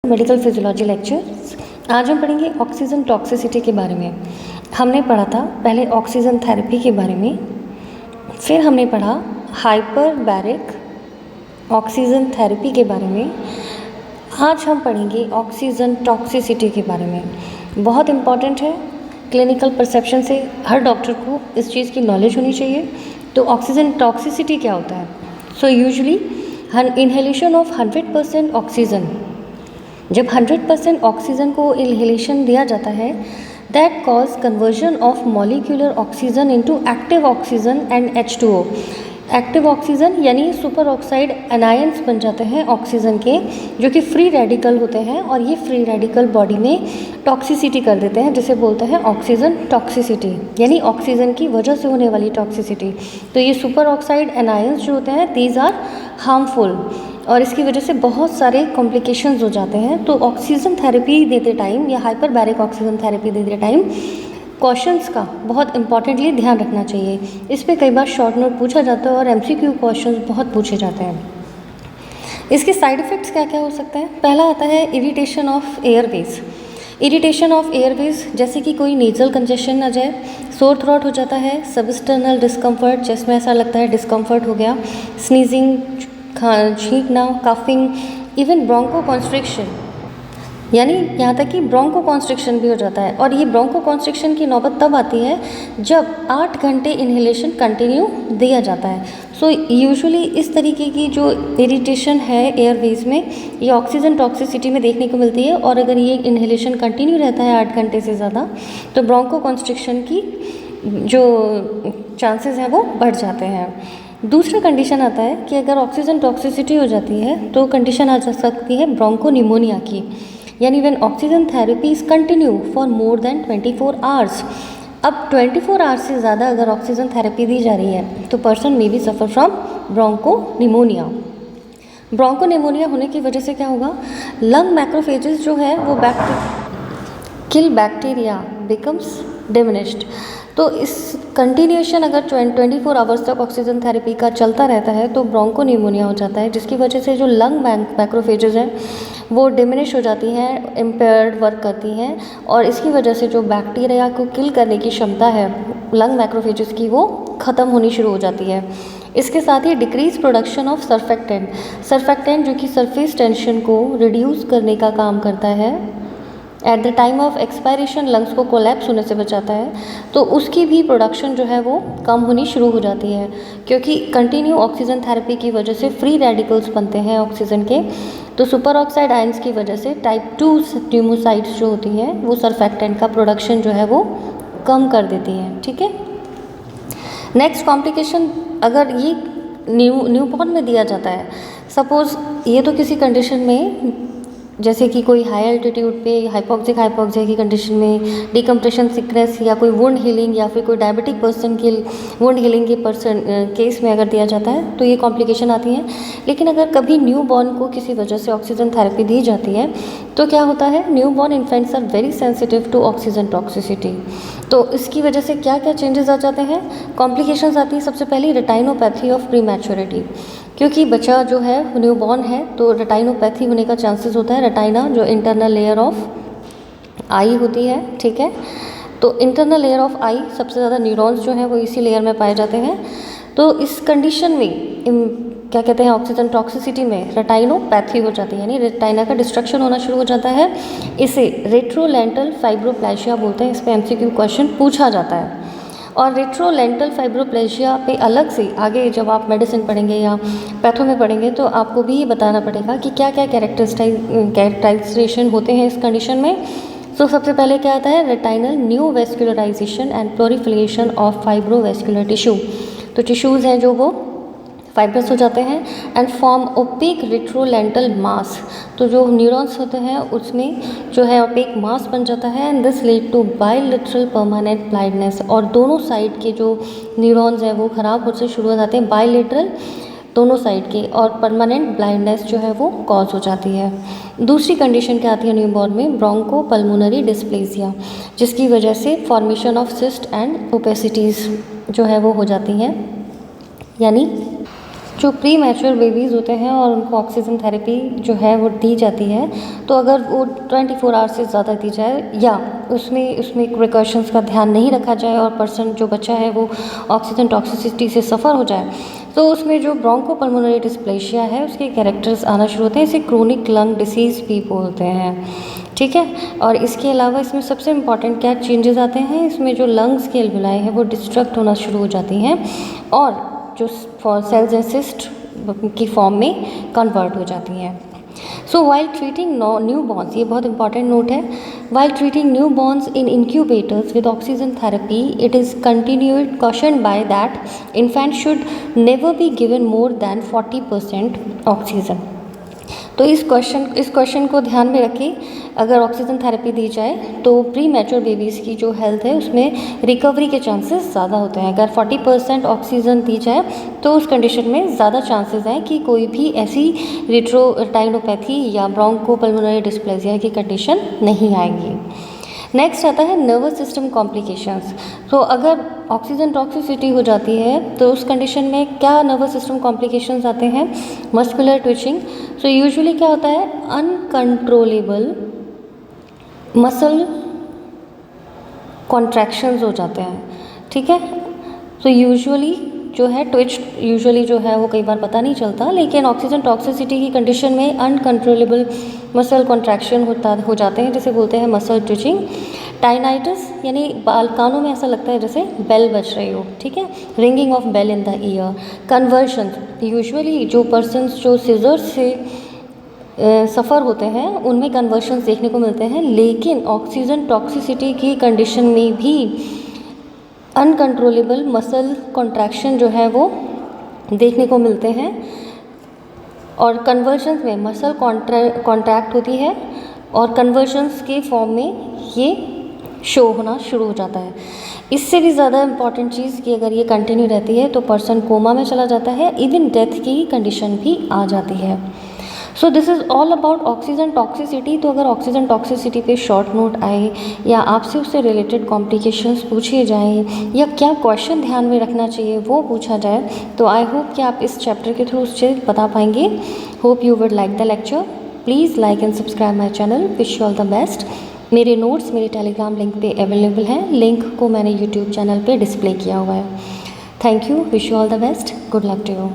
Medical physiology lectures. आज हम पढ़ेंगे ऑक्सीजन टॉक्सिसिटी के बारे में। हमने पढ़ा था पहले ऑक्सीजन थेरेपी के बारे में, फिर हमने पढ़ा हाइपरबैरिक ऑक्सीजन थेरेपी के बारे में। आज हम पढ़ेंगे ऑक्सीजन टॉक्सिसिटी के बारे में। बहुत इम्पॉर्टेंट है, क्लिनिकल परसेप्शन से हर डॉक्टर को इस चीज़ की नॉलेज होनी चाहिए। तो ऑक्सीजन टॉक्सिसिटी क्या होता है? So usually inhalation of 100% oxygen, जब 100% ऑक्सीजन को इन्हेलेशन दिया जाता है, that cause conversion of molecular oxygen into active oxygen and H2O। Active oxygen यानी सुपर ऑक्साइड एनायंस बन जाते हैं ऑक्सीजन के, जो कि फ्री रेडिकल होते हैं, और ये फ्री रेडिकल बॉडी में टॉक्सिसिटी कर देते हैं, जिसे बोलते हैं ऑक्सीजन टॉक्सिसिटी, यानी ऑक्सीजन की वजह से होने वाली टॉक्सिसिटी। तो ये सुपर ऑक्साइड एनायंस जो होते हैं, दीज आर हार्मफुल, और इसकी वजह से बहुत सारे कॉम्प्लिकेशंस हो जाते हैं। तो ऑक्सीजन थेरेपी देते टाइम या हाइपरबैरिक ऑक्सीजन थेरेपी देते टाइम क्वेश्चंस का बहुत इंपॉर्टेंटली ध्यान रखना चाहिए। इस पे कई बार शॉर्ट नोट पूछा जाता है और MCQ क्वेश्चंस बहुत पूछे जाते हैं। इसके साइड इफ़ेक्ट्स क्या क्या हो सकते हैं? पहला आता है irritation of Airways. Irritation of Airways जैसे कि कोई नेजल कंजेशन आ जाए, सोर थ्रोट हो जाता है, सबस्टर्नल डिस्कम्फर्ट, चेस्ट में ऐसा लगता है डिस्कम्फर्ट हो गया, स्नीजिंग, छींकना, कफिंग, इवन ब्रोंको कॉन्स्ट्रिक्शन, यानी यहाँ तक कि ब्रोंको कॉन्स्ट्रिक्शन भी हो जाता है। और ये ब्रोंको कॉन्स्ट्रिक्शन की नौबत तब आती है जब 8 घंटे इन्हेलेशन कंटिन्यू दिया जाता है। सो यूजुअली इस तरीके की जो इरिटेशन है एयरवेज में, ये ऑक्सीजन टॉक्सिसिटी में देखने को मिलती है, और अगर ये इन्हेलेशन कंटिन्यू रहता है 8 घंटे से ज़्यादा, तो ब्रोंको कॉन्स्ट्रिक्शन की जो चांसेस हैं वो बढ़ जाते हैं। दूसरा कंडीशन आता है कि अगर ऑक्सीजन टॉक्सिसिटी हो जाती है तो कंडीशन आ जा सकती है ब्रोंको निमोनिया की, यानी when oxygen therapy is continue for more than 24 hours. अब 24 आवर्स से ज़्यादा अगर ऑक्सीजन थेरेपी दी जा रही है तो person may be suffer from bronchopneumonia. Bronchopneumonia होने की वजह से क्या होगा? लंग मैक्रोफेजेस जो है वो किल बैक्टीरिया बिकम्स डिमिनिश्ड। तो इस कंटिन्यूएशन अगर 24 आवर्स तक ऑक्सीजन थेरेपी का चलता रहता है तो ब्रोंको निमोनिया हो जाता है, जिसकी वजह से जो लंग मैक्रोफेजेस हैं वो डिमिनिश हो जाती हैं, इम्पेयर्ड वर्क करती हैं, और इसकी वजह से जो बैक्टीरिया को किल करने की क्षमता है लंग मैक्रोफेजेस की, वो ख़त्म होनी शुरू हो जाती है। इसके साथ ही डिक्रीज प्रोडक्शन ऑफ सर्फेक्टेंट जो कि सरफेस टेंशन को रिड्यूस करने का काम करता है, at the time of expiration lungs को कोलैप्स होने से बचाता है, तो उसकी भी प्रोडक्शन जो है वो कम होनी शुरू हो जाती है, क्योंकि कंटिन्यू ऑक्सीजन थेरेपी की वजह से फ्री रेडिकल्स बनते हैं ऑक्सीजन के। तो सुपर ऑक्साइड आयंस की वजह से टाइप 2 ट्यूमोसाइट्स जो होती हैं वो सर्फेक्टेंट का प्रोडक्शन जो है वो कम कर देती हैं। ठीक है। नेक्स्ट कॉम्प्लिकेशन, अगर ये न्यूबॉर्न में दिया जाता है, सपोज़ ये तो किसी कंडीशन में, जैसे कि कोई हाई एल्टीट्यूड पे हाइपोक्सिया की कंडीशन में, डिकम्प्रेशन सिकनेस, या कोई वुंड हीलिंग, या फिर कोई डायबिटिक पर्सन की वुंड हीलिंग के केस में अगर दिया जाता है तो ये कॉम्प्लिकेशन आती हैं। लेकिन अगर कभी न्यू बॉर्न को किसी वजह से ऑक्सीजन थेरेपी दी जाती है तो क्या होता है? Newborn infants are very sensitive to oxygen toxicity. तो इसकी वजह से क्या क्या चेंजेस आ जाते हैं, कॉम्प्लिकेशंस आती है। सबसे पहले रेटाइनोपैथी ऑफ प्रीमैच्योरिटी, क्योंकि बच्चा जो है न्यू बॉर्न है तो रेटाइनोपैथी होने का चांसेस होता है। रेटाइना जो इंटरनल लेयर ऑफ आई होती है, ठीक है, तो इंटरनल लेयर ऑफ आई सबसे ज़्यादा न्यूरॉन्स जो हैं वो इसी लेयर में पाए जाते हैं। तो इस कंडीशन में क्या कहते हैं, ऑक्सीजन टॉक्सिसिटी में रेटाइनोपैथी हो जाती है, यानी रेटाइना का डिस्ट्रक्शन होना शुरू हो जाता है। इसे रेट्रोलेंटल फाइब्रोप्लेजिया बोलते हैं। इस पर MCQ क्वेश्चन पूछा जाता है। और रेट्रोलेंटल फाइब्रोप्लेजिया पे अलग से आगे जब आप मेडिसिन पढ़ेंगे या पैथो में पढ़ेंगे तो आपको भी ये बताना पड़ेगा कि क्या क्या कैरेक्टराइजेशन होते हैं इस कंडीशन में। तो सबसे पहले क्या आता है? Retinal neovascularization and proliferation of fibrovascular tissue. तो टिश्यूज़ हैं जो वो फाइब्रस हो जाते हैं, and form opaque retrolental mass. तो जो न्यूरॉन्स होते हैं उसमें जो है ओपेक मास बन जाता है, and this lead to bilateral permanent blindness. और दोनों साइड के जो न्यूरॉन्स हैं वो ख़राब होने से शुरू हो जाते हैं, बायलेटरल दोनों साइड के, और परमानेंट ब्लाइंडनेस जो है वो कॉज हो जाती है। दूसरी कंडीशन क्या आती है न्यूबॉर्न में? ब्रोंको पल्मोनरी डिस्प्लेसिया, जिसकी वजह से फॉर्मेशन ऑफ सिस्ट एंड ओपेसिटीज़ जो है वो हो जाती हैं, यानी जो प्री मैच्योर बेबीज़ होते हैं और उनको ऑक्सीजन थेरेपी जो है वो दी जाती है, तो अगर वो 24 आवर्स से ज़्यादा दी जाए या उसमें प्रिकॉशंस का ध्यान नहीं रखा जाए और पर्सन जो बच्चा है वो ऑक्सीजन टॉक्सिसिटी से सफ़र हो जाए, तो उसमें जो ब्रोंकोपल्मोनरी डिस्प्लेशिया है उसके कैरेक्टर्स आना शुरू होते हैं। इसे क्रोनिक लंग डिसीज़ भी बोलते हैं, ठीक है। और इसके अलावा इसमें सबसे इम्पॉर्टेंट क्या चेंजेस आते हैं, इसमें जो लंग्स की एल्विलाई है वो डिस्ट्रक्ट होना शुरू हो जाती हैं और जो सेल्स एंड सिस्ट की फॉर्म में कन्वर्ट हो जाती हैं। So while treating newborns, ये बहुत इंपॉर्टेंट नोट है, while treating newborns in incubators with oxygen therapy it is continued cautioned by that infant should never be given more than 40% oxygen. तो इस question को ध्यान में रखिए, अगर ऑक्सीजन थेरेपी दी जाए तो प्री मैच्योर बेबीज़ की जो हेल्थ है उसमें रिकवरी के चांसेस ज़्यादा होते हैं। अगर 40% ऑक्सीजन दी जाए तो उस कंडीशन में ज़्यादा चांसेस हैं कि कोई भी ऐसी रिट्रोटाइनोपैथी या ब्रोंकोपल्मोनरी डिस्प्लेसिया की कंडीशन नहीं आएगी। नेक्स्ट आता है नर्वस सिस्टम कॉम्प्लिकेशंस। तो अगर ऑक्सीजन टॉक्सिसिटी हो जाती है तो उस कंडीशन में क्या नर्वस सिस्टम कॉम्प्लिकेशंस आते हैं, मस्कुलर ट्विचिंग। सो यूजुअली क्या होता है, अनकंट्रोलेबल मसल कॉन्ट्रैक्शंस हो जाते हैं, ठीक है। तो यूजुअली जो है ट्विच यूजुअली जो है वो कई बार पता नहीं चलता, लेकिन ऑक्सीजन टॉक्सिसिटी की कंडीशन में अनकंट्रोलेबल मसल कॉन्ट्रैक्शन हो जाते हैं, जिसे बोलते हैं मसल ट्विचिंग। टाइनाइटिस यानी कानों में ऐसा लगता है जैसे बेल बज रही हो, ठीक है, ringing of bell in the ear. Conversion, usually जो पर्सन्स जो सीजर्स से सफ़र होते हैं उनमें कन्वर्शंस देखने को मिलते हैं, लेकिन ऑक्सीजन टॉक्सिसिटी की कंडीशन में भी अनकंट्रोलेबल मसल कॉन्ट्रैक्शन जो है वो देखने को मिलते हैं और कन्वर्शंस में मसल कॉन्ट्रैक्ट होती है और कन्वर्शंस के फॉर्म में ये शो होना शुरू हो जाता है। इससे भी ज़्यादा इम्पॉर्टेंट चीज़ कि अगर ये कंटिन्यू रहती है तो पर्सन कोमा में चला जाता है, इवन डेथ की कंडीशन भी आ जाती है। So this is all about oxygen toxicity. तो अगर ऑक्सीजन टॉक्सिसिटी पे शॉर्ट नोट आए या आपसे उससे रिलेटेड कॉम्प्लिकेशंस पूछे जाएं या क्या क्वेश्चन ध्यान में रखना चाहिए वो पूछा जाए, तो आई होप कि आप इस चैप्टर के थ्रू उससे बता पाएंगे। Hope you would like the lecture. Please like and subscribe my channel. Wish you all the best. मेरे नोट्स मेरे टेलीग्राम लिंक पे अवेलेबल हैं, लिंक को मैंने यूट्यूब चैनल पे डिस्प्ले किया हुआ है। Thank you, wish you all the best, good luck to you.